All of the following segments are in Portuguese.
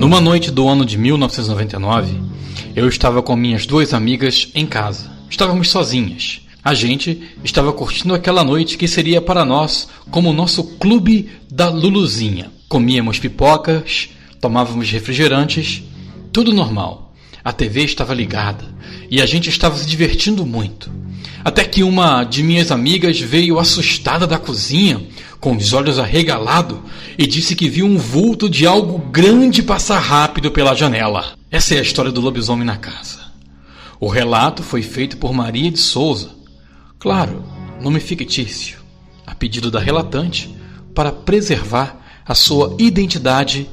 Numa noite do ano de 1999, eu estava com minhas duas amigas em casa. Estávamos sozinhas. A gente estava curtindo aquela noite que seria para nós como o nosso clube da Luluzinha. Comíamos pipocas, tomávamos refrigerantes, tudo normal. A TV estava ligada e a gente estava se divertindo muito. Até que uma de minhas amigas veio assustada da cozinha, com os olhos arregalados, e disse que viu um vulto de algo grande passar rápido pela janela. Essa é a história do lobisomem na casa. O relato foi feito por Maria de Souza. Claro, nome fictício, a pedido da relatante, para preservar a sua identidade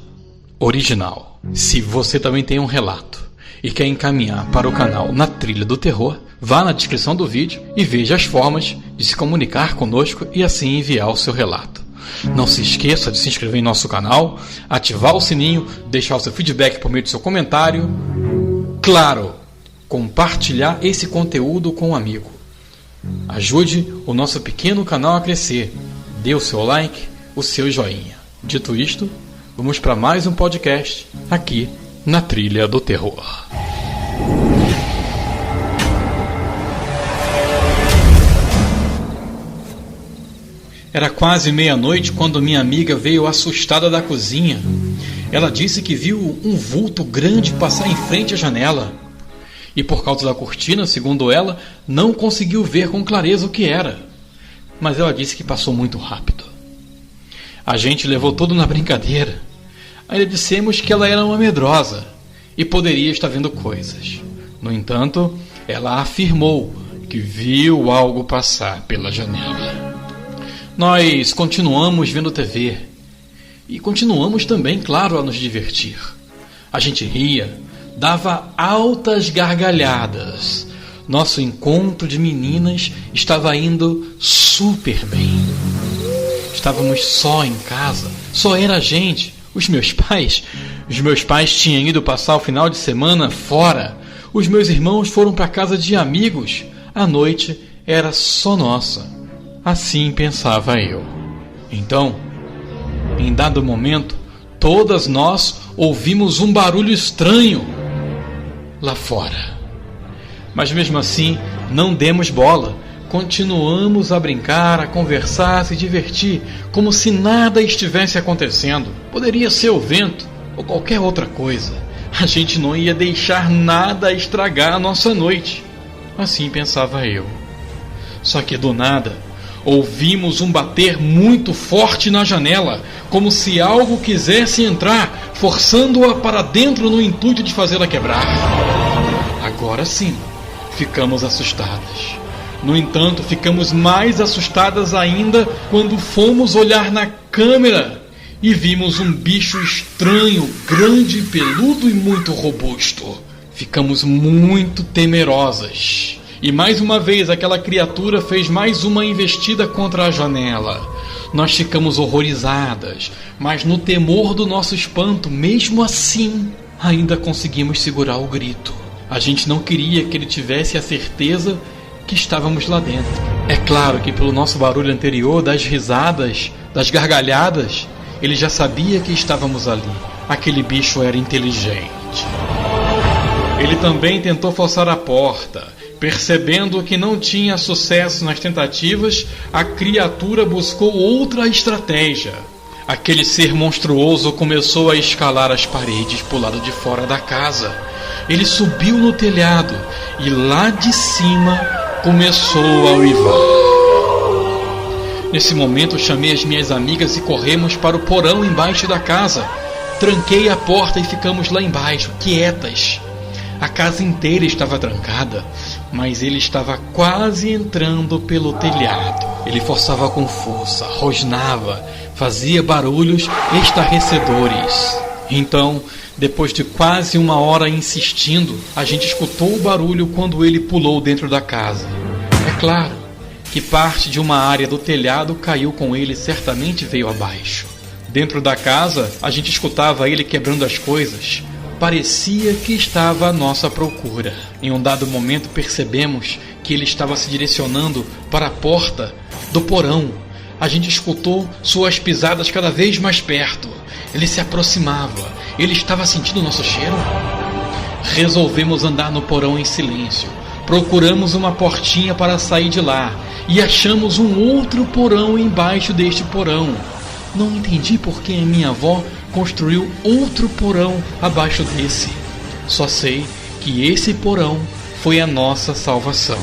original. Se você também tem um relato e quer encaminhar para o canal Na Trilha do Terror, vá na descrição do vídeo e veja as formas de se comunicar conosco e assim enviar o seu relato. Não se esqueça de se inscrever em nosso canal, ativar o sininho, deixar o seu feedback por meio do seu comentário. Claro, compartilhar esse conteúdo com um amigo. Ajude o nosso pequeno canal a crescer. Dê o seu like, o seu joinha. Dito isto, vamos para mais um podcast aqui na Trilha do Terror. Era quase meia-noite quando minha amiga veio assustada da cozinha. Ela disse que viu um vulto grande passar em frente à janela. E por causa da cortina, segundo ela, não conseguiu ver com clareza o que era. Mas ela disse que passou muito rápido. A gente levou tudo na brincadeira. Ainda dissemos que ela era uma medrosa e poderia estar vendo coisas. No entanto, ela afirmou que viu algo passar pela janela. Nós continuamos vendo TV e continuamos também, claro, a nos divertir. A gente ria, dava altas gargalhadas. Nosso encontro de meninas estava indo super bem. Estávamos só em casa, só era a gente. Os meus pais tinham ido passar o final de semana fora. Os meus irmãos foram para casa de amigos. A noite era só nossa. Assim pensava eu. Então, em dado momento, todas nós ouvimos um barulho estranho lá fora. Mas mesmo assim, não demos bola. Continuamos a brincar, a conversar, a se divertir, como se nada estivesse acontecendo. Poderia ser o vento ou qualquer outra coisa. A gente não ia deixar nada estragar a nossa noite. Assim pensava eu. Só que do nada, ouvimos um bater muito forte na janela, como se algo quisesse entrar, forçando-a para dentro no intuito de fazê-la quebrar. Agora sim, ficamos assustadas. No entanto, ficamos mais assustadas ainda quando fomos olhar na câmera e vimos um bicho estranho, grande, peludo e muito robusto. Ficamos muito temerosas. E mais uma vez aquela criatura fez mais uma investida contra a janela. Nós ficamos horrorizadas, mas no temor do nosso espanto, mesmo assim, ainda conseguimos segurar o grito. A gente não queria que ele tivesse a certeza que estávamos lá dentro. É claro que pelo nosso barulho anterior, das risadas, das gargalhadas, ele já sabia que estávamos ali. Aquele bicho era inteligente. Ele também tentou forçar a porta. Percebendo que não tinha sucesso nas tentativas, a criatura buscou outra estratégia. Aquele ser monstruoso começou a escalar as paredes pro lado de fora da casa. Ele subiu no telhado e lá de cima começou a uivar. Nesse momento chamei as minhas amigas e corremos para o porão embaixo da casa. Tranquei a porta e ficamos lá embaixo, quietas. A casa inteira estava trancada, mas ele estava quase entrando pelo telhado. Ele forçava com força, rosnava, fazia barulhos estarrecedores. Então, depois de quase uma hora insistindo, a gente escutou o barulho quando ele pulou dentro da casa. É claro que parte de uma área do telhado caiu com ele e certamente veio abaixo. Dentro da casa, a gente escutava ele quebrando as coisas. Parecia que estava à nossa procura. Em um dado momento percebemos que ele estava se direcionando para a porta do porão. A gente escutou suas pisadas cada vez mais perto. Ele se aproximava. Ele estava sentindo o nosso cheiro? Resolvemos andar no porão em silêncio. Procuramos uma portinha para sair de lá e achamos um outro porão embaixo deste porão. Não entendi por que a minha avó construiu outro porão abaixo desse. Só sei que esse porão foi a nossa salvação.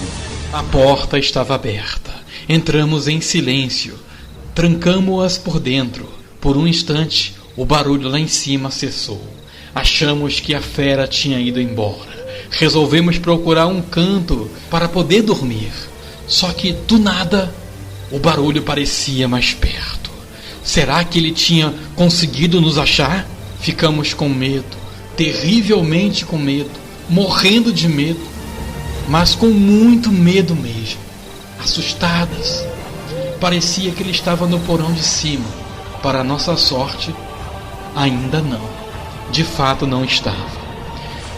A porta estava aberta. Entramos em silêncio. Trancamo-as por dentro. Por um instante, o barulho lá em cima cessou. Achamos que a fera tinha ido embora. Resolvemos procurar um canto para poder dormir. Só que, do nada, o barulho parecia mais perto. Será que ele tinha conseguido nos achar? Ficamos com medo, terrivelmente com medo, morrendo de medo, mas com muito medo mesmo. Assustadas. Parecia que ele estava no porão de cima. Para nossa sorte, ainda não. De fato, não estava.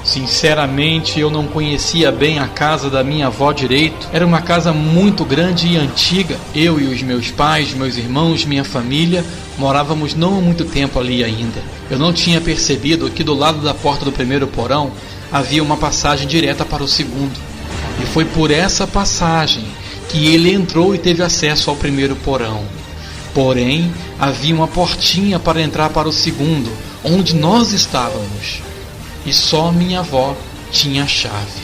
Sinceramente, eu não conhecia bem a casa da minha avó direito. Era uma casa muito grande e antiga. Eu e os meus pais, meus irmãos, minha família, morávamos não há muito tempo ali ainda. Eu não tinha percebido que do lado da porta do primeiro porão havia uma passagem direta para o segundo. E foi por essa passagem que ele entrou e teve acesso ao primeiro porão. Porém, havia uma portinha para entrar para o segundo, onde nós estávamos. E só minha avó tinha a chave.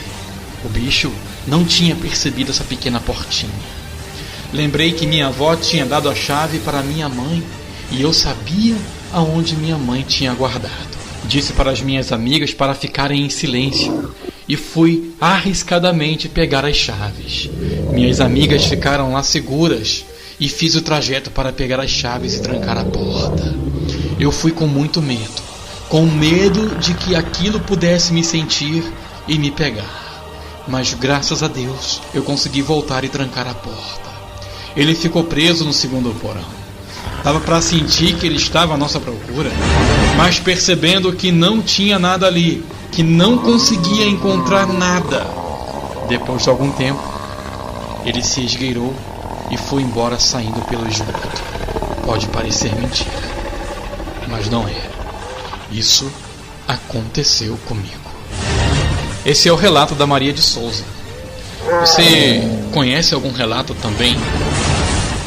O bicho não tinha percebido essa pequena portinha. Lembrei que minha avó tinha dado a chave para minha mãe e eu sabia aonde minha mãe tinha guardado. Disse para as minhas amigas para ficarem em silêncio e fui arriscadamente pegar as chaves. Minhas amigas ficaram lá seguras e fiz o trajeto para pegar as chaves e trancar a porta. Eu fui com muito medo. Com medo de que aquilo pudesse me sentir e me pegar. Mas graças a Deus eu consegui voltar e trancar a porta. Ele ficou preso no segundo porão. Dava para sentir que ele estava à nossa procura, mas percebendo que não tinha nada ali, que não conseguia encontrar nada. Depois de algum tempo, ele se esgueirou e foi embora saindo pelo esgoto. Pode parecer mentira, mas não é. Isso aconteceu comigo. Esse é o relato da Maria de Souza. Você conhece algum relato também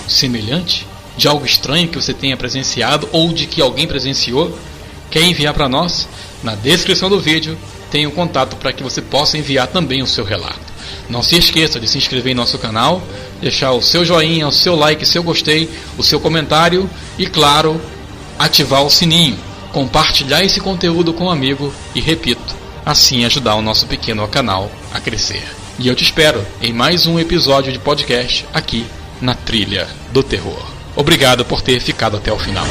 semelhante? De algo estranho que você tenha presenciado ou de que alguém presenciou? Quer enviar para nós? Na descrição do vídeo tem o contato para que você possa enviar também o seu relato. Não se esqueça de se inscrever em nosso canal, deixar o seu joinha, o seu like, o seu gostei, o seu comentário e, claro, ativar o sininho. Compartilhar esse conteúdo com um amigo e, repito, assim ajudar o nosso pequeno canal a crescer. E eu te espero em mais um episódio de podcast aqui na Trilha do Terror. Obrigado por ter ficado até o final.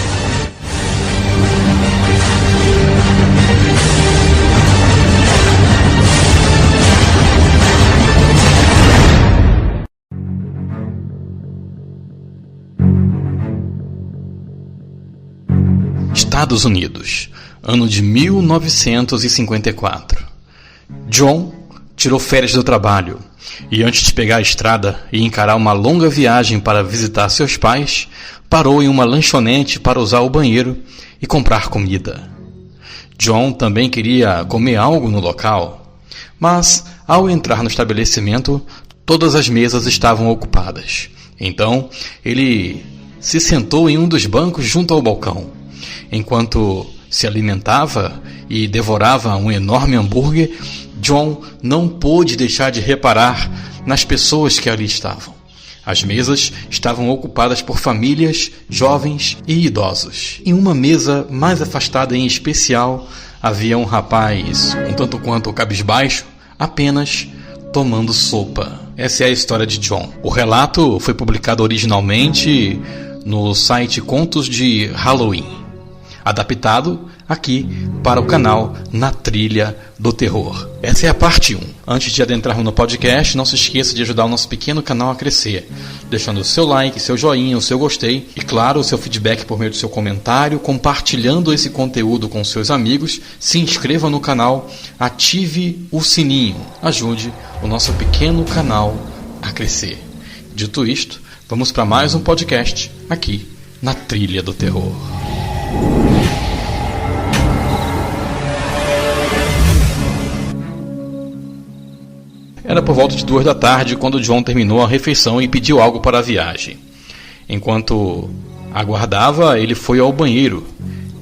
Estados Unidos, ano de 1954. John tirou férias do trabalho e, antes de pegar a estrada e encarar uma longa viagem para visitar seus pais, parou em uma lanchonete para usar o banheiro e comprar comida. John também queria comer algo no local, mas, ao entrar no estabelecimento, todas as mesas estavam ocupadas. Então, ele se sentou em um dos bancos junto ao balcão. Enquanto se alimentava e devorava um enorme hambúrguer, John não pôde deixar de reparar nas pessoas que ali estavam. As mesas estavam ocupadas por famílias, jovens e idosos. Em uma mesa mais afastada em especial, havia um rapaz um tanto quanto cabisbaixo, apenas tomando sopa. Essa é a história de John. O relato foi publicado originalmente no site Contos de Halloween, adaptado aqui para o canal Na Trilha do Terror. Essa é a parte 1. Antes de adentrarmos no podcast, não se esqueça de ajudar o nosso pequeno canal a crescer, deixando o seu like, seu joinha, o seu gostei e, claro, o seu feedback por meio do seu comentário, compartilhando esse conteúdo com seus amigos, se inscreva no canal, ative o sininho, ajude o nosso pequeno canal a crescer. Dito isto, vamos para mais um podcast aqui na Trilha do Terror. Era por volta de 2 da tarde quando John terminou a refeição e pediu algo para a viagem. Enquanto aguardava, ele foi ao banheiro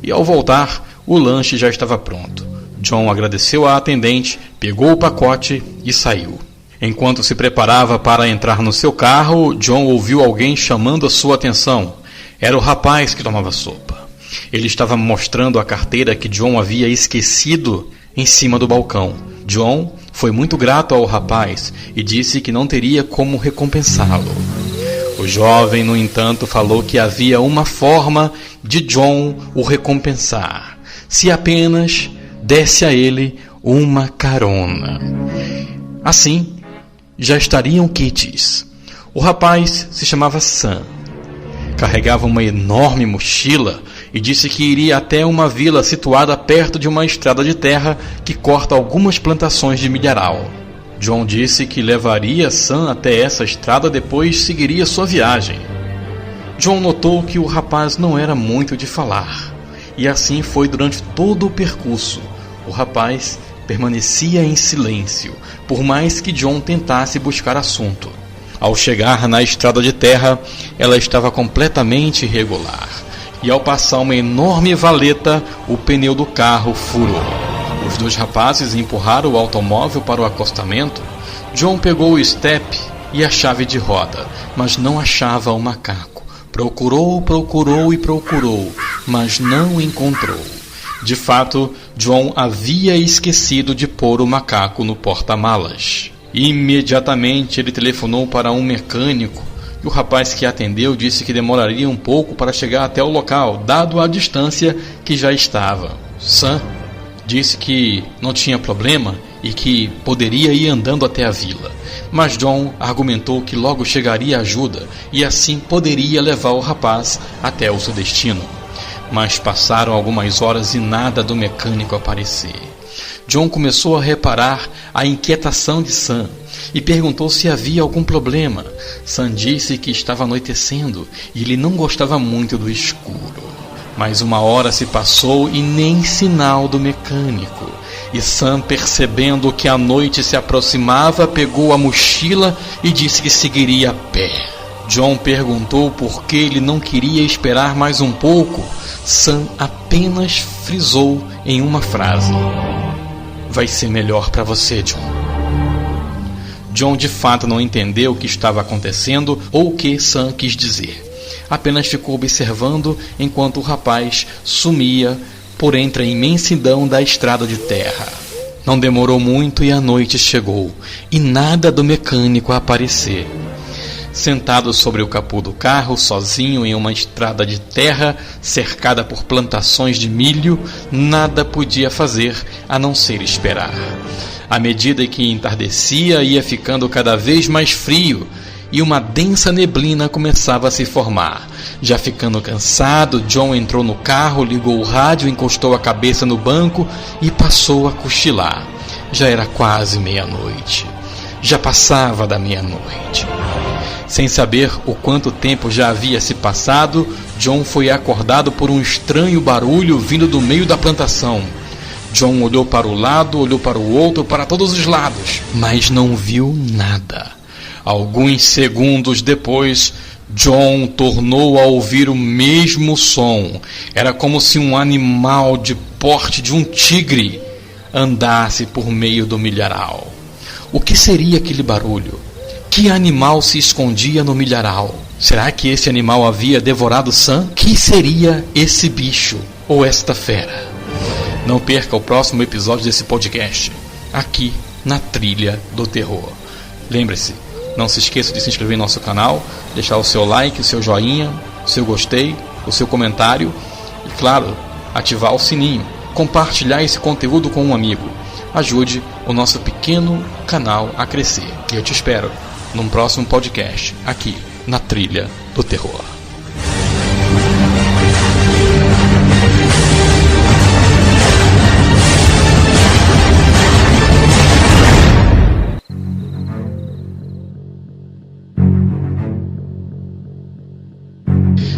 e, ao voltar, o lanche já estava pronto. John agradeceu à atendente, pegou o pacote e saiu. Enquanto se preparava para entrar no seu carro, John ouviu alguém chamando a sua atenção. Era o rapaz que tomava sopa. Ele estava mostrando a carteira que John havia esquecido em cima do balcão. John foi muito grato ao rapaz e disse que não teria como recompensá-lo. O jovem, no entanto, falou que havia uma forma de John o recompensar, se apenas desse a ele uma carona. Assim, já estariam quites. O rapaz se chamava Sam. Carregava uma enorme mochila e disse que iria até uma vila situada perto de uma estrada de terra que corta algumas plantações de milharal. John disse que levaria Sam até essa estrada, depois seguiria sua viagem. John notou que o rapaz não era muito de falar, e assim foi durante todo o percurso. O rapaz permanecia em silêncio, por mais que John tentasse buscar assunto. Ao chegar na estrada de terra, ela estava completamente irregular, e ao passar uma enorme valeta, o pneu do carro furou. Os dois rapazes empurraram o automóvel para o acostamento. John pegou o estepe e a chave de roda, mas não achava o macaco. Procurou, mas não encontrou. De fato, John havia esquecido de pôr o macaco no porta-malas. Imediatamente ele telefonou para um mecânico e o rapaz que atendeu disse que demoraria um pouco para chegar até o local, dado a distância que já estava. Sam disse que não tinha problema e que poderia ir andando até a vila, mas John argumentou que logo chegaria ajuda e assim poderia levar o rapaz até o seu destino. Mas passaram algumas horas e nada do mecânico aparecer. John começou a reparar a inquietação de Sam e perguntou se havia algum problema. Sam disse que estava anoitecendo e ele não gostava muito do escuro. Mas uma hora se passou e nem sinal do mecânico. E Sam, percebendo que a noite se aproximava, pegou a mochila e disse que seguiria a pé. John perguntou por que ele não queria esperar mais um pouco. Sam apenas frisou em uma frase: "Vai ser melhor para você, John." John de fato não entendeu o que estava acontecendo ou o que Sam quis dizer. Apenas ficou observando enquanto o rapaz sumia por entre a imensidão da estrada de terra. Não demorou muito e a noite chegou, e nada do mecânico a aparecer. Sentado sobre o capô do carro, sozinho em uma estrada de terra, cercada por plantações de milho, nada podia fazer a não ser esperar. À medida que entardecia, ia ficando cada vez mais frio, e uma densa neblina começava a se formar. Já ficando cansado, John entrou no carro, ligou o rádio, encostou a cabeça no banco e passou a cochilar. Já era quase meia-noite. Já passava da meia-noite. Sem saber o quanto tempo já havia se passado, John foi acordado por um estranho barulho vindo do meio da plantação. John olhou para o lado, olhou para o outro, para todos os lados, mas não viu nada. Alguns segundos depois, John tornou a ouvir o mesmo som. Era como se um animal de porte de um tigre andasse por meio do milharal. O que seria aquele barulho? Que animal se escondia no milharal? Será que esse animal havia devorado Sam? Que seria esse bicho ou esta fera? Não perca o próximo episódio desse podcast, aqui na Trilha do Terror. Lembre-se, não se esqueça de se inscrever no nosso canal, deixar o seu like, o seu joinha, o seu gostei, o seu comentário e, claro, ativar o sininho. Compartilhar esse conteúdo com um amigo. Ajude o nosso pequeno canal a crescer. E eu te espero num próximo podcast, aqui na Trilha do Terror.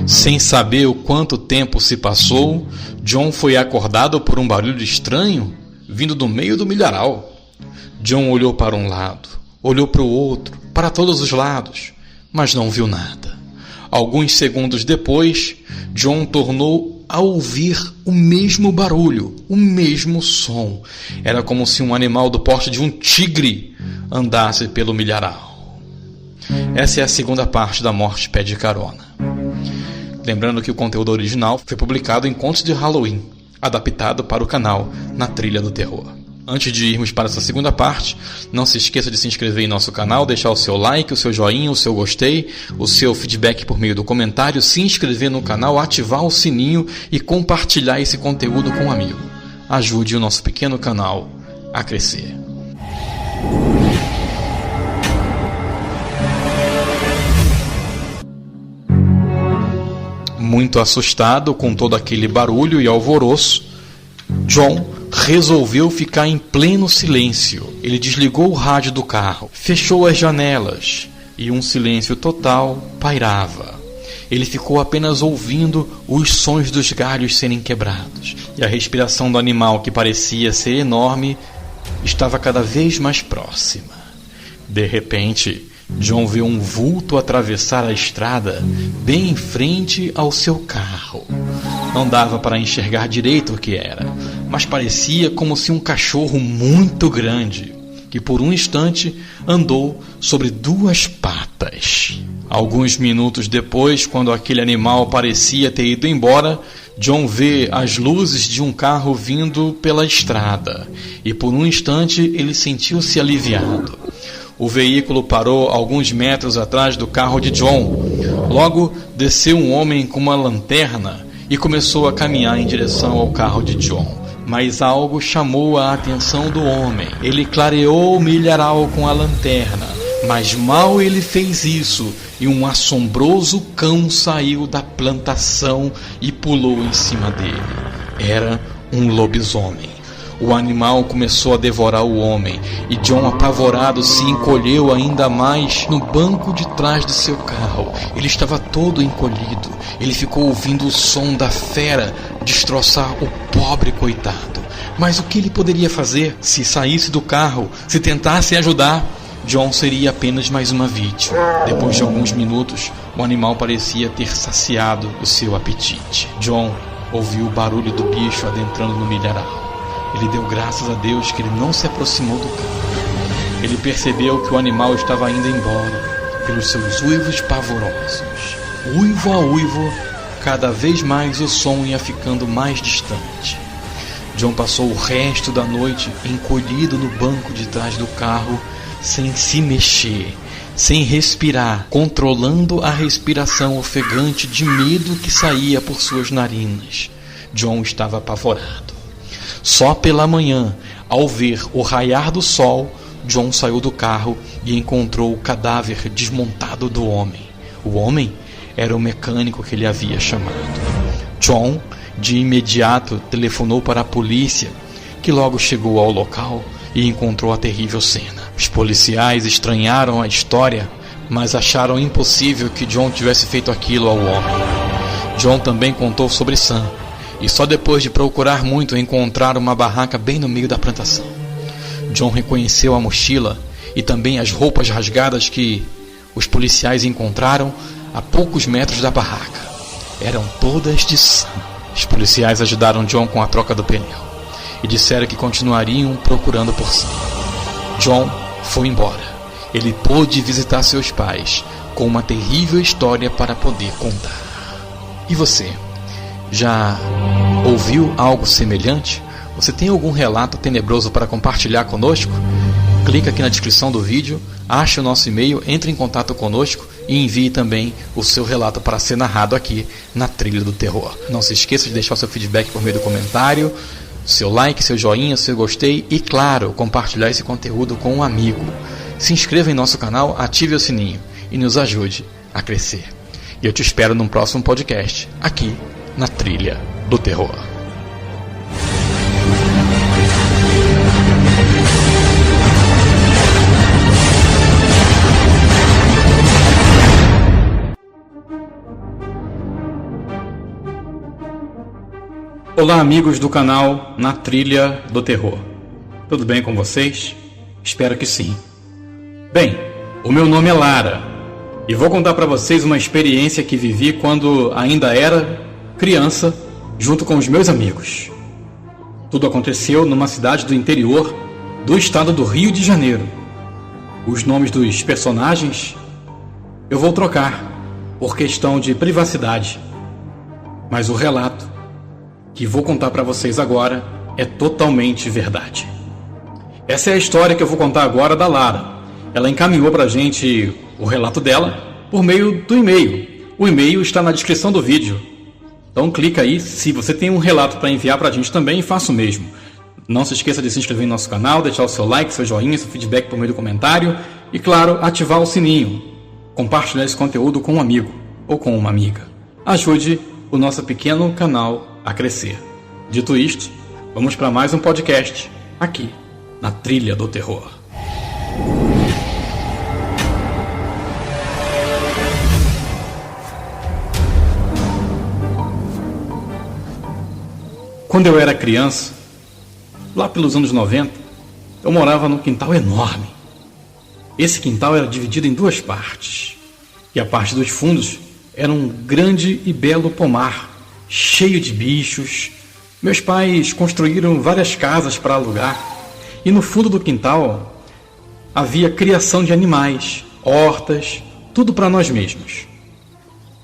Sem saber o quanto tempo se passou, John foi acordado por um barulho estranho vindo do meio do milharal. John olhou para um lado, Olhou para o outro, para todos os lados, mas não viu nada. Alguns segundos depois, John tornou a ouvir o mesmo barulho, o mesmo som. Era como se um animal do porte de um tigre andasse pelo milharal. Essa é a segunda parte da Morte Pede Carona. Lembrando que o conteúdo original foi publicado em Contos de Halloween, adaptado para o canal Na Trilha do Terror. Antes de irmos para essa segunda parte, não se esqueça de se inscrever em nosso canal, deixar o seu like, o seu joinha, o seu gostei, o seu feedback por meio do comentário, se inscrever no canal, ativar o sininho e compartilhar esse conteúdo com um amigo. Ajude o nosso pequeno canal a crescer. Muito assustado com todo aquele barulho e alvoroço, John resolveu ficar em pleno silêncio. Ele desligou o rádio do carro, fechou as janelas e um silêncio total pairava. Ele ficou apenas ouvindo os sons dos galhos serem quebrados. E a respiração do animal, que parecia ser enorme, estava cada vez mais próxima. De repente, John viu um vulto atravessar a estrada bem em frente ao seu carro. Não dava para enxergar direito o que era, mas parecia como se um cachorro muito grande, que por um instante andou sobre duas patas. Alguns minutos depois, quando aquele animal parecia ter ido embora, John vê as luzes de um carro vindo pela estrada, e por um instante ele sentiu-se aliviado. O veículo parou alguns metros atrás do carro de John. Logo, desceu um homem com uma lanterna e começou a caminhar em direção ao carro de John. Mas algo chamou a atenção do homem. Ele clareou o milharal com a lanterna, mas mal ele fez isso, e um assombroso cão saiu da plantação e pulou em cima dele. Era um lobisomem. O animal começou a devorar o homem, e John, apavorado, se encolheu ainda mais no banco de trás de seu carro. Ele estava todo encolhido. Ele ficou ouvindo o som da fera destroçar o pobre coitado. Mas o que ele poderia fazer? Se saísse do carro, se tentasse ajudar, John seria apenas mais uma vítima. Depois de alguns minutos, o animal parecia ter saciado o seu apetite. John ouviu o barulho do bicho adentrando no milharal. Ele deu graças a Deus que ele não se aproximou do carro. Ele percebeu que o animal estava indo embora pelos seus uivos pavorosos. Uivo a uivo, cada vez mais o som ia ficando mais distante. John passou o resto da noite encolhido no banco de trás do carro, sem se mexer, sem respirar, controlando a respiração ofegante de medo que saía por suas narinas. John estava apavorado. Só pela manhã, ao ver o raiar do sol, John saiu do carro e encontrou o cadáver desmontado do homem. O homem era o mecânico que ele havia chamado. John, de imediato, telefonou para a polícia, que logo chegou ao local e encontrou a terrível cena. Os policiais estranharam a história, mas acharam impossível que John tivesse feito aquilo ao homem. John também contou sobre Sam, e só depois de procurar muito encontraram uma barraca bem no meio da plantação. John reconheceu a mochila e também as roupas rasgadas que os policiais encontraram a poucos metros da barraca. Eram todas de Sam. Os policiais ajudaram John com a troca do pneu e disseram que continuariam procurando por Sam. John foi embora. Ele pôde visitar seus pais com uma terrível história para poder contar. E você? Já ouviu algo semelhante? Você tem algum relato tenebroso para compartilhar conosco? Clica aqui na descrição do vídeo, ache o nosso e-mail, entre em contato conosco e envie também o seu relato para ser narrado aqui na Trilha do Terror. Não se esqueça de deixar o seu feedback por meio do comentário, seu like, seu joinha, seu gostei e, claro, compartilhar esse conteúdo com um amigo. Se inscreva em nosso canal, ative o sininho e nos ajude a crescer. E eu te espero num próximo podcast, aqui na Trilha do Terror. Olá, amigos do canal Na Trilha do Terror. Tudo bem com vocês? Espero que sim. Bem, o meu nome é Lara e vou contar para vocês uma experiência que vivi quando ainda era criança, junto com os meus amigos. Tudo aconteceu numa cidade do interior do estado do Rio de Janeiro. Os nomes dos personagens eu vou trocar por questão de privacidade, mas o relato que vou contar para vocês agora é totalmente verdade. Essa é a história que eu vou contar agora da Lara. Ela encaminhou para a gente o relato dela por meio do e-mail. O e-mail está na descrição do vídeo. Então clica aí, se você tem um relato para enviar para a gente também, faça o mesmo. Não se esqueça de se inscrever no nosso canal, deixar o seu like, seu joinha, seu feedback por meio do comentário e, claro, ativar o sininho. Compartilhar esse conteúdo com um amigo ou com uma amiga. Ajude o nosso pequeno canal a crescer. Dito isto, vamos para mais um podcast aqui na Trilha do Terror. Quando eu era criança, lá pelos anos 90, eu morava num quintal enorme. Esse quintal era dividido em duas partes, e a parte dos fundos era um grande e belo pomar, cheio de bichos. Meus pais construíram várias casas para alugar, e no fundo do quintal havia criação de animais, hortas, tudo para nós mesmos.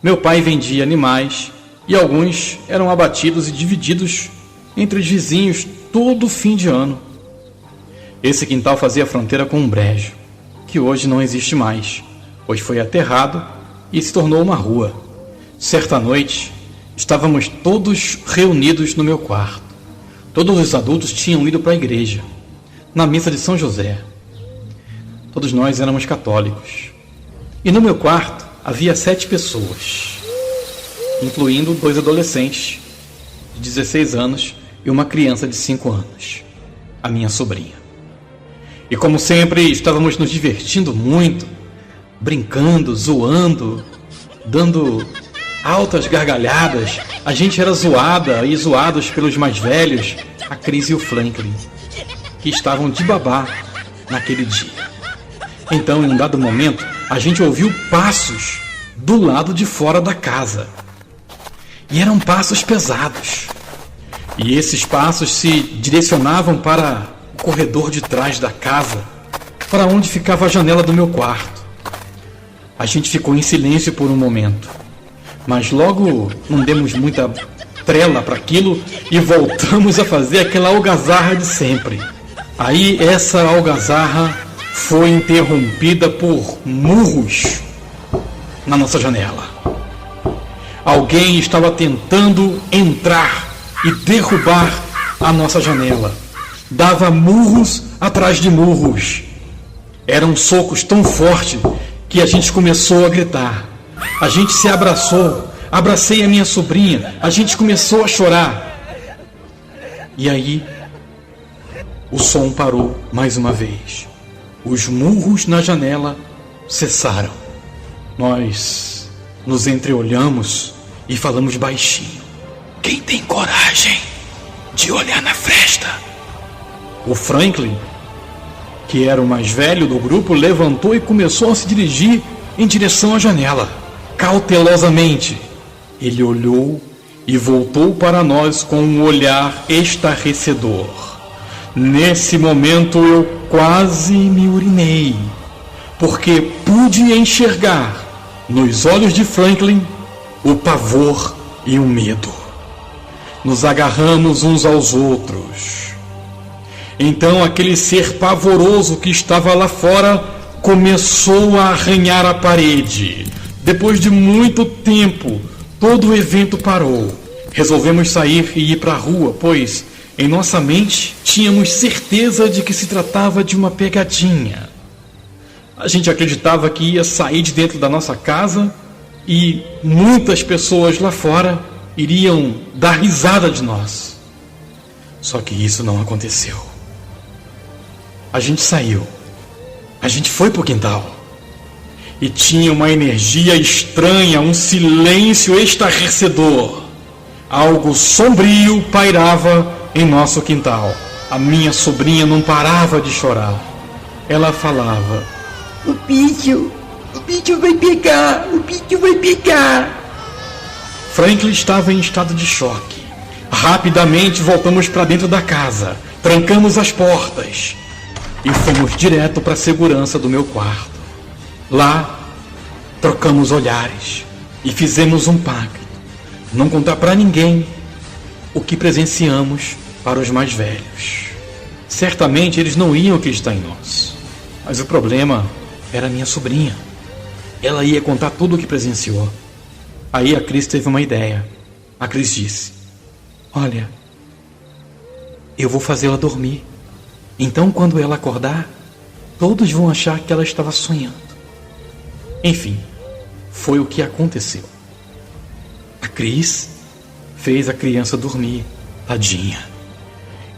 Meu pai vendia animais, e alguns eram abatidos e divididos entre os vizinhos todo fim de ano. Esse quintal fazia fronteira com um brejo, que hoje não existe mais, pois foi aterrado e se tornou uma rua. Certa noite, estávamos todos reunidos no meu quarto. Todos os adultos tinham ido para a igreja, na missa de São José. Todos nós éramos católicos. E no meu quarto havia 7 pessoas, incluindo 2 adolescentes de 16 anos e uma criança de 5 anos, a minha sobrinha. E como sempre, estávamos nos divertindo muito, brincando, zoando, dando altas gargalhadas. A gente era zoada e zoados pelos mais velhos, a Cris e o Franklin, que estavam de babá naquele dia. Então, em um dado momento, a gente ouviu passos do lado de fora da casa. E eram passos pesados. E esses passos se direcionavam para o corredor de trás da casa, para onde ficava a janela do meu quarto. A gente ficou em silêncio por um momento, mas logo não demos muita trela para aquilo e voltamos a fazer aquela algazarra de sempre. Aí essa algazarra foi interrompida por murros na nossa janela. Alguém estava tentando entrar e derrubar a nossa janela. Dava murros atrás de murros. Eram socos tão fortes que a gente começou a gritar. A gente se abraçou. Abracei a minha sobrinha. A gente começou a chorar. E aí, o som parou mais uma vez. Os murros na janela cessaram. Nós nos entreolhamos e falamos baixinho. Quem tem coragem de olhar na fresta? O Franklin, que era o mais velho do grupo, levantou e começou a se dirigir em direção à janela. Cautelosamente, ele olhou e voltou para nós com um olhar estarrecedor. Nesse momento eu quase me urinei, porque pude enxergar nos olhos de Franklin o pavor e o medo. Nos agarramos uns aos outros. Então aquele ser pavoroso que estava lá fora começou a arranhar a parede. Depois de muito tempo, todo o evento parou. Resolvemos sair e ir para a rua, pois em nossa mente tínhamos certeza de que se tratava de uma pegadinha. A gente acreditava que ia sair de dentro da nossa casa e muitas pessoas lá fora iriam dar risada de nós. Só que isso não aconteceu. A gente saiu. A gente foi pro quintal. E tinha uma energia estranha, um silêncio estarrecedor. Algo sombrio pairava em nosso quintal. A minha sobrinha não parava de chorar. Ela falava: O bicho vai pegar, o bicho vai pegar. Franklin estava em estado de choque. Rapidamente voltamos para dentro da casa, trancamos as portas e fomos direto para a segurança do meu quarto. Lá, trocamos olhares e fizemos um pacto: não contar para ninguém o que presenciamos para os mais velhos. Certamente eles não iam acreditar em nós, mas o problema era minha sobrinha. Ela ia contar tudo o que presenciou. Aí a Cris teve uma ideia. A Cris disse: olha, eu vou fazê-la dormir. Então quando ela acordar, todos vão achar que ela estava sonhando. Enfim, foi o que aconteceu. A Cris fez a criança dormir, tadinha.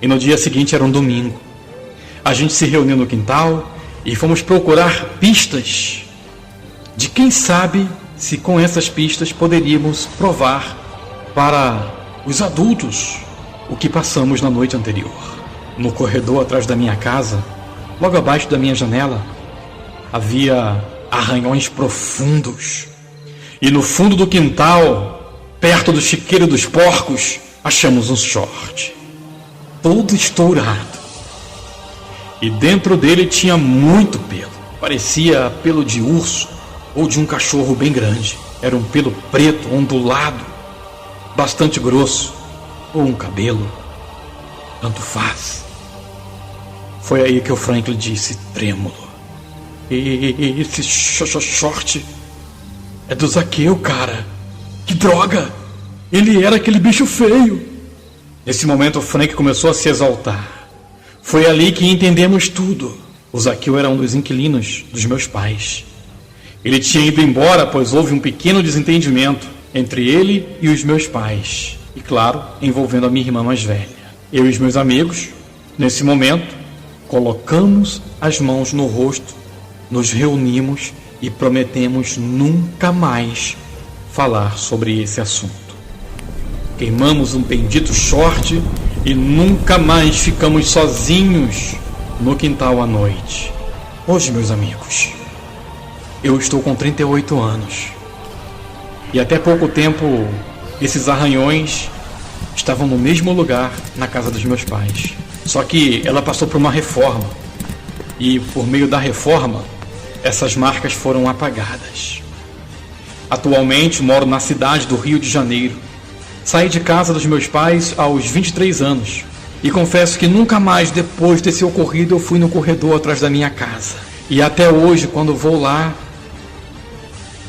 E no dia seguinte era um domingo. A gente se reuniu no quintal e fomos procurar pistas de quem sabe se com essas pistas poderíamos provar para os adultos o que passamos na noite anterior. No corredor atrás da minha casa, logo abaixo da minha janela, havia arranhões profundos. E no fundo do quintal, perto do chiqueiro dos porcos, achamos um short, todo estourado. E dentro dele tinha muito pelo. Parecia pelo de urso ou de um cachorro bem grande. Era um pelo preto, ondulado, bastante grosso, ou um cabelo, tanto faz. Foi aí que o Franklin disse, trêmulo: esse short é do Zaqueu, cara. Que droga! Ele era aquele bicho feio. Nesse momento o Frank começou a se exaltar. Foi ali que entendemos tudo. O Zaqueu era um dos inquilinos dos meus pais. Ele tinha ido embora, pois houve um pequeno desentendimento entre ele e os meus pais. E claro, envolvendo a minha irmã mais velha. Eu e os meus amigos, nesse momento, colocamos as mãos no rosto, nos reunimos e prometemos nunca mais falar sobre esse assunto. Queimamos um bendito short e nunca mais ficamos sozinhos no quintal à noite. Hoje, meus amigos, eu estou com 38 anos. E até pouco tempo, esses arranhões estavam no mesmo lugar na casa dos meus pais. Só que ela passou por uma reforma. E por meio da reforma, essas marcas foram apagadas. Atualmente moro na cidade do Rio de Janeiro. Saí de casa dos meus pais aos 23 anos. E confesso que nunca mais depois desse ocorrido eu fui no corredor atrás da minha casa. E até hoje, quando vou lá,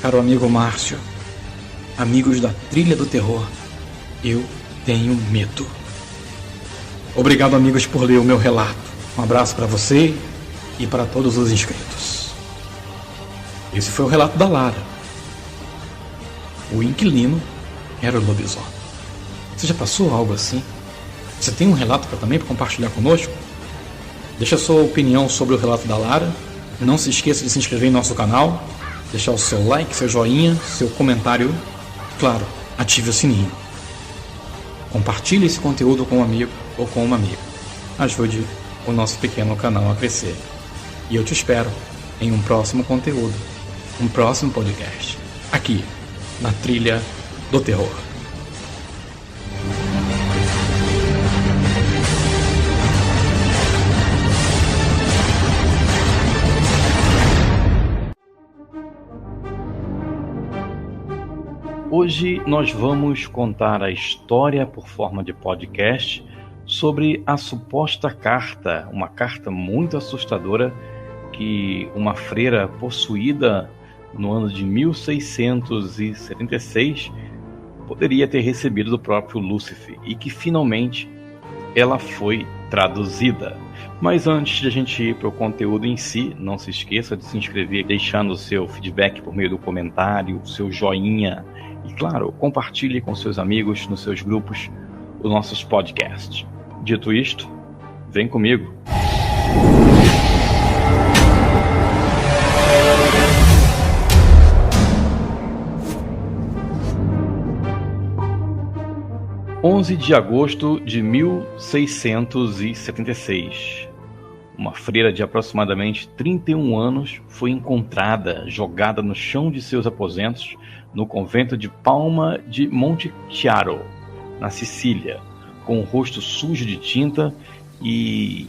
caro amigo Márcio, amigos da Trilha do Terror, eu tenho medo. Obrigado, amigos, por ler o meu relato. Um abraço para você e para todos os inscritos. Esse foi o relato da Lara. O inquilino era o lobisomem. Você já passou algo assim? Você tem um relato também para compartilhar conosco? Deixa a sua opinião sobre o relato da Lara. Não se esqueça de se inscrever em nosso canal, deixar o seu like, seu joinha, seu comentário. Claro, ative o sininho. Compartilhe esse conteúdo com um amigo ou com uma amiga. Ajude o nosso pequeno canal a crescer. E eu te espero em um próximo conteúdo, um próximo podcast, aqui na Trilha do Terror. Hoje nós vamos contar a história por forma de podcast sobre a suposta carta, uma carta muito assustadora que uma freira possuída no ano de 1676 poderia ter recebido do próprio Lúcifer e que finalmente ela foi traduzida. Mas antes de a gente ir para o conteúdo em si, não se esqueça de se inscrever, deixando o seu feedback por meio do comentário, o seu joinha. E claro, compartilhe com seus amigos, nos seus grupos, os nossos podcasts. Dito isto, vem comigo. (11 de agosto de 1676). uma freira de aproximadamente 31 anos, foi encontrada jogada no chão de seus aposentos no convento de Palma de Montechiaro, na Sicília, com o rosto sujo de tinta e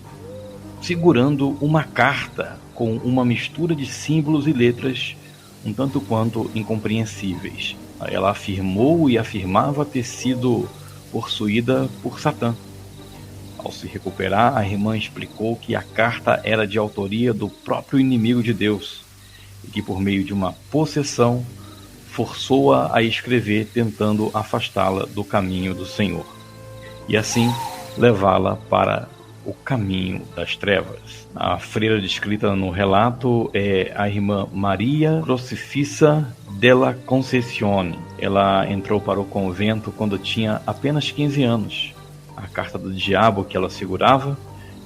segurando uma carta com uma mistura de símbolos e letras um tanto quanto incompreensíveis. Ela afirmou e afirmava ter sido possuída por Satã. Ao se recuperar, a irmã explicou que a carta era de autoria do próprio inimigo de Deus e que, por meio de uma possessão, forçou-a a escrever, tentando afastá-la do caminho do Senhor e assim levá-la para o caminho das trevas. A freira descrita no relato é a irmã Maria Crocifissa della Conceição. Ela entrou para o convento quando tinha apenas 15 anos. A carta do diabo que ela segurava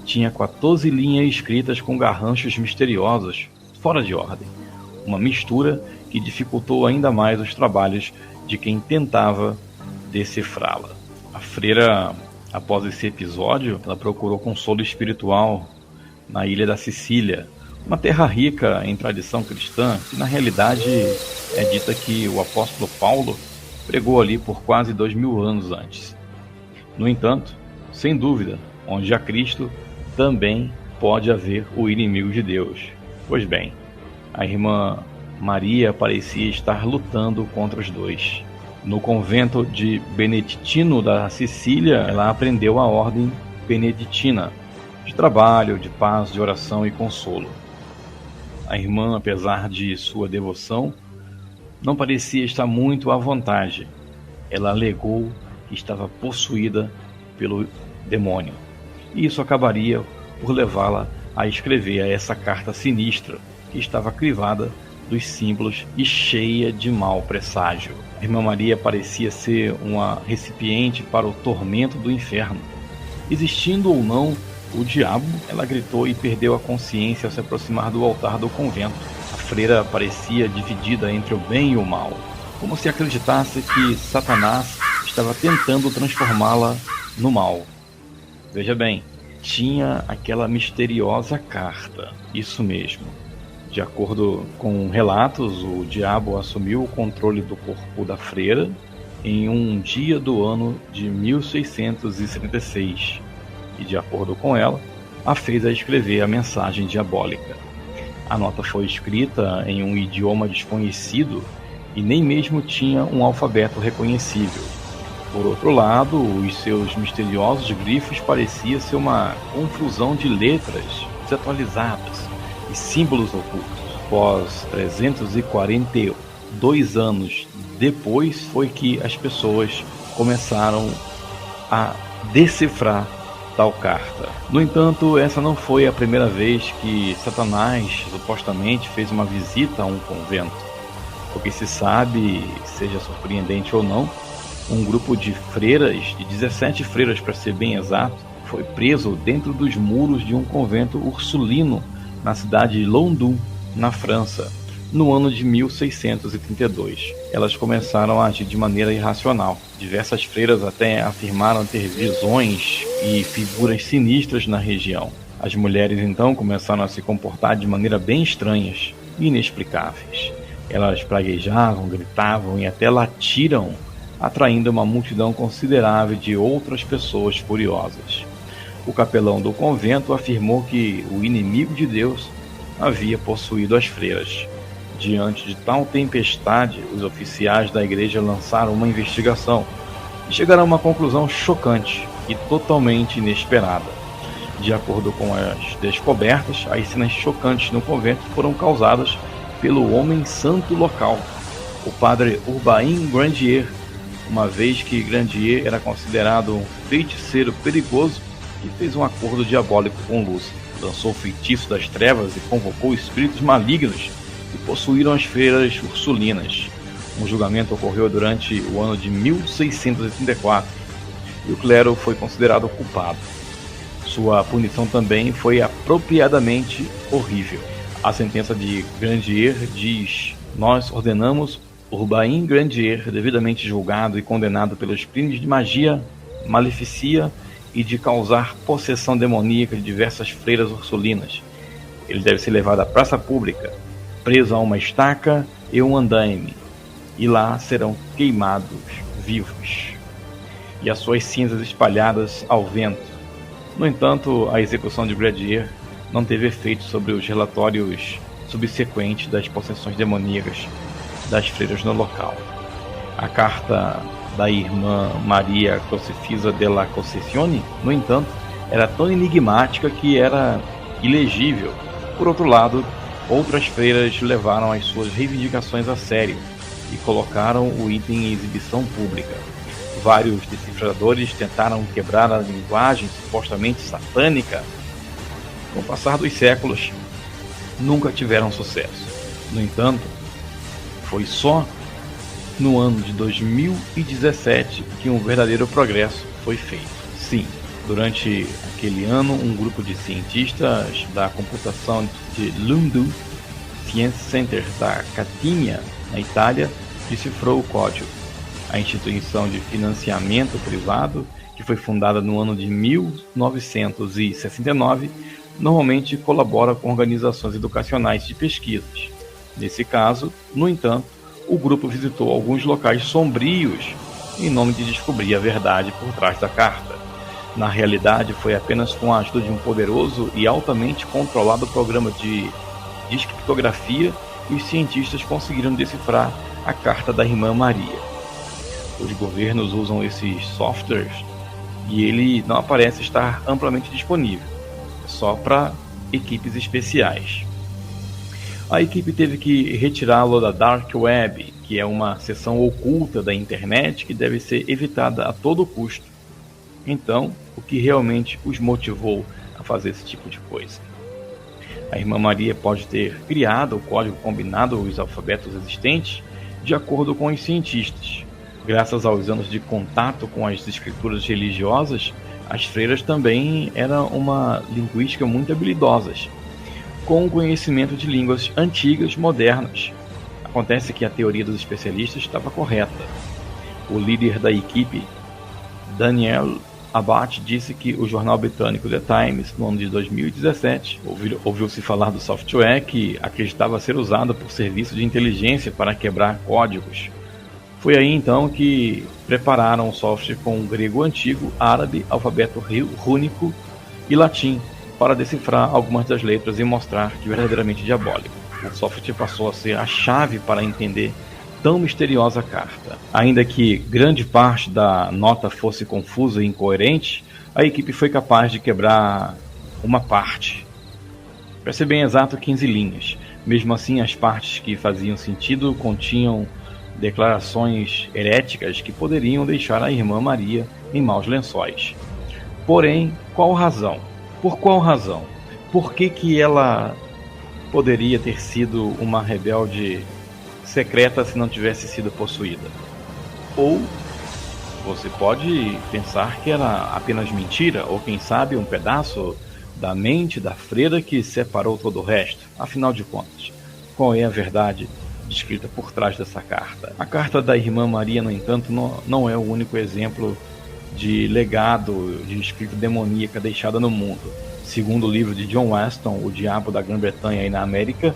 tinha 14 linhas escritas com garranchos misteriosos, fora de ordem. Uma mistura que dificultou ainda mais os trabalhos de quem tentava decifrá-la. A freira, após esse episódio, ela procurou consolo espiritual na ilha da Sicília, uma terra rica em tradição cristã, que na realidade é dita que o apóstolo Paulo pregou ali por quase 2000 anos antes. No entanto, sem dúvida, onde há Cristo, também pode haver o inimigo de Deus. Pois bem, a irmã Maria parecia estar lutando contra os dois. No convento de Beneditino da Sicília, ela aprendeu a ordem beneditina, de trabalho, de paz, de oração e consolo. A irmã, apesar de sua devoção, não parecia estar muito à vontade. Ela alegou que estava possuída pelo demônio, e isso acabaria por levá-la a escrever essa carta sinistra, que estava crivada dos símbolos e cheia de mau presságio. A irmã Maria parecia ser uma recipiente para o tormento do inferno. Existindo ou não o diabo, ela gritou e perdeu a consciência ao se aproximar do altar do convento. A freira parecia dividida entre o bem e o mal, como se acreditasse que Satanás estava tentando transformá-la no mal. Veja bem, tinha aquela misteriosa carta, isso mesmo. De acordo com relatos, o diabo assumiu o controle do corpo da freira em um dia do ano de 1676 e, de acordo com ela, a fez a escrever a mensagem diabólica. A nota foi escrita em um idioma desconhecido e nem mesmo tinha um alfabeto reconhecível. Por outro lado, os seus misteriosos grifos pareciam ser uma confusão de letras desatualizadas e símbolos ocultos. Após 342 anos depois, foi que as pessoas começaram a decifrar tal carta. No entanto, essa não foi a primeira vez que Satanás supostamente fez uma visita a um convento. O que se sabe, seja surpreendente ou não, um grupo de freiras, de 17 freiras para ser bem exato, foi preso dentro dos muros de um convento ursulino na cidade de London, na França, no ano de 1632. Elas começaram a agir de maneira irracional. Diversas freiras até afirmaram ter visões e figuras sinistras na região. As mulheres então começaram a se comportar de maneira bem estranhas e inexplicáveis. Elas praguejavam, gritavam e até latiram, atraindo uma multidão considerável de outras pessoas furiosas. O capelão do convento afirmou que o inimigo de Deus havia possuído as freiras. Diante de tal tempestade, os oficiais da igreja lançaram uma investigação e chegaram a uma conclusão chocante e totalmente inesperada. De acordo com as descobertas, as cenas chocantes no convento foram causadas pelo homem santo local, o padre Urbain Grandier, uma vez que Grandier era considerado um feiticeiro perigoso e fez um acordo diabólico com Lúcifer. Lançou o feitiço das trevas e convocou espíritos malignos que possuíram as freiras ursulinas. Um julgamento ocorreu durante o ano de 1634 e o clero foi considerado culpado. Sua punição também foi apropriadamente horrível. A sentença de Grandier diz: nós ordenamos Urbain Grandier, devidamente julgado e condenado pelos crimes de magia, maleficia e de causar possessão demoníaca de diversas freiras ursulinas. Ele deve ser levado à praça pública, preso a uma estaca e um andaime, e lá serão queimados vivos, e as suas cinzas espalhadas ao vento. No entanto, a execução de Gradier não teve efeito sobre os relatórios subsequentes das possessões demoníacas das freiras no local. A carta da irmã Maria Crucifisa della Concessione, no entanto, era tão enigmática que era ilegível. Por outro lado, outras freiras levaram as suas reivindicações a sério e colocaram o item em exibição pública. Vários decifradores tentaram quebrar a linguagem supostamente satânica. Com o passar dos séculos, nunca tiveram sucesso. No entanto, foi só no ano de 2017 que um verdadeiro progresso foi feito. Sim, durante aquele ano, um grupo de cientistas da computação de Lundu Science Center da Catania, na Itália, decifrou o código. A instituição de financiamento privado, que foi fundada no ano de 1969, normalmente colabora com organizações educacionais de pesquisas. Nesse caso, no entanto, o grupo visitou alguns locais sombrios em nome de descobrir a verdade por trás da carta. Na realidade, foi apenas com a ajuda de um poderoso e altamente controlado programa de descriptografia que os cientistas conseguiram decifrar a carta da irmã Maria. Os governos usam esses softwares e ele não parece estar amplamente disponível, só para equipes especiais. A equipe teve que retirá-lo da Dark Web, que é uma seção oculta da internet que deve ser evitada a todo custo. Então, o que realmente os motivou a fazer esse tipo de coisa? A irmã Maria pode ter criado o código combinado aos alfabetos existentes de acordo com os cientistas. Graças aos anos de contato com as escrituras religiosas, as freiras também eram uma linguística muito habilidosas, com conhecimento de línguas antigas modernas. Acontece que a teoria dos especialistas estava correta. O líder da equipe, Daniel Abate, disse que o jornal britânico The Times, no ano de 2017, ouviu-se falar do software que acreditava ser usado por serviços de inteligência para quebrar códigos. Foi aí então que prepararam o software com o grego antigo, árabe, alfabeto rúnico e latim, para decifrar algumas das letras e mostrar que verdadeiramente diabólico. O software passou a ser a chave para entender tão misteriosa carta. Ainda que grande parte da nota fosse confusa e incoerente, a equipe foi capaz de quebrar uma parte. Para ser bem exato, 15 linhas. Mesmo assim, as partes que faziam sentido continham declarações heréticas que poderiam deixar a irmã Maria em maus lençóis. Porém, qual razão? Por qual razão? Por que ela poderia ter sido uma rebelde secreta se não tivesse sido possuída? Ou você pode pensar que era apenas mentira, ou quem sabe um pedaço da mente da freira que separou todo o resto. Afinal de contas, qual é a verdade descrita por trás dessa carta? A carta da irmã Maria, no entanto, não é o único exemplo de legado de escrita demoníaca deixada no mundo. Segundo o livro de John Weston, O Diabo da Grã-Bretanha e na América,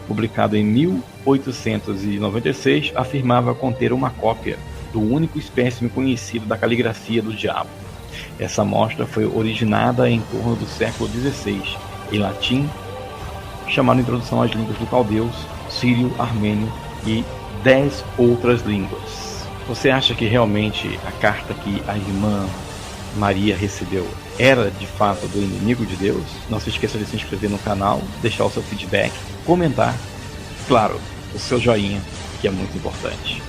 publicado em 1896, afirmava conter uma cópia do único espécime conhecido da caligrafia do diabo. Essa amostra foi originada em torno do século XVI, em latim, chamada Introdução às Línguas do Caldeus, Sírio, Armênio e 10 outras línguas. Você acha que realmente a carta que a irmã Maria recebeu era de fato do inimigo de Deus? Não se esqueça de se inscrever no canal, deixar o seu feedback, comentar, claro, o seu joinha, que é muito importante.